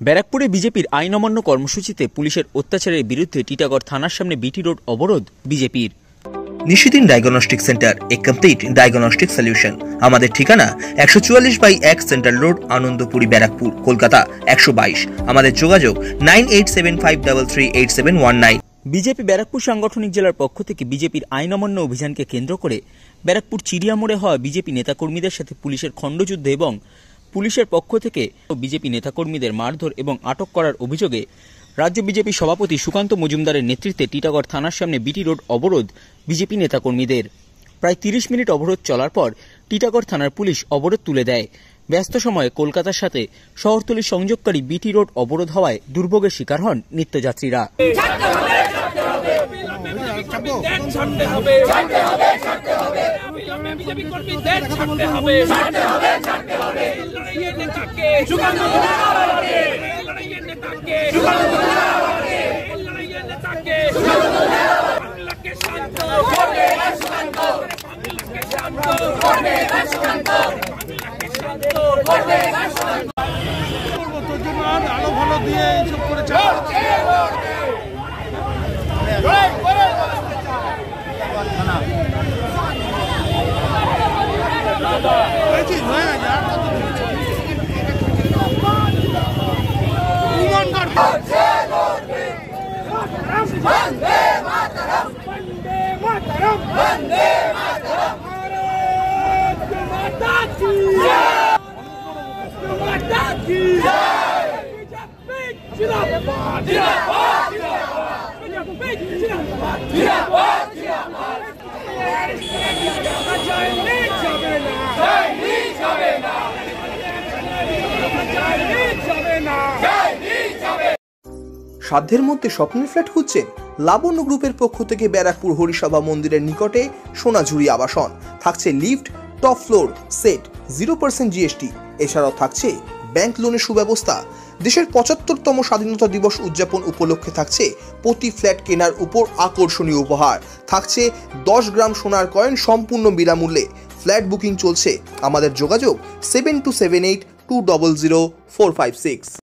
ব্যারাকপুরে বিজেপির আইন অমান্য কর্মসূচিতে পুলিশের অত্যাচারের বিরুদ্ধে টিটাগড় থানার সামনে বিটি রোড অবরোধ বিজেপির। নিশিদিন ডায়াগনস্টিক সেন্টার, এ কমপ্লিট ডায়াগনস্টিক সলিউশন। আমাদের ঠিকানা 144/1 সেন্ট্রাল রোড, আনন্দপুরি, ব্যারাকপুর, কলকাতা 122। আমাদের যোগাযোগ 9875338719। বিজেপি ব্যারাকপুর সাংগঠনিক জেলার পক্ষ থেকে বিজেপির আইন অমান্য অভিযানকে কেন্দ্র করে ব্যারাকপুর চিড়িয়া মোড়ে হওয়া বিজেপি নেতাকর্মীদের সাথে পুলিশের খণ্ডযুদ্ধ এবং পুলিশের পক্ষ থেকে বিজেপি নেতাকর্মীদের মারধর এবং আটক করার অভিযোগে রাজ্য বিজেপি সভাপতি সুকান্ত মজুমদারের নেতৃত্বে টিটাগড় থানার সামনে বিটি রোড অবরোধ বিজেপি নেতাকর্মীদের। প্রায় 30 মিনিট অবরোধ চলার পর টিটাগড় থানার পুলিশ অবরোধ তুলে দেয়। ব্যস্ত সময়ে কলকাতার সাথে শহরতলির সংযোগকারী বিটি রোড অবরোধ হওয়ায় দুর্ভোগের শিকার হন নিত্যযাত্রীরা। আলো ভালো দিয়ে এইসব করেছে। সাধ্যের মধ্যে স্বপ্নের ফ্ল্যাট খুঁজছেন? লাবণ্য গ্রুপের পক্ষ থেকে ব্যারাকপুর হরিসভা মন্দিরের নিকটে সোনাঝুরি আবাসন। থাকছে lift, top floor, set, 0% GST। এছাড়াও থাকছে ব্যাংক লোনের সুব্যবস্থা। দেশের 75তম স্বাধীনতা দিবস উদযাপন উপলক্ষে থাকছে প্রতি ফ্ল্যাট কেনার উপর আকর্ষণীয় উপহার। থাকছে 10 গ্রাম সোনার কয়েন সম্পূর্ণ বিনামূল্যে। ফ্ল্যাট বুকিং চলছে। আমাদের যোগাযোগ 7278200456।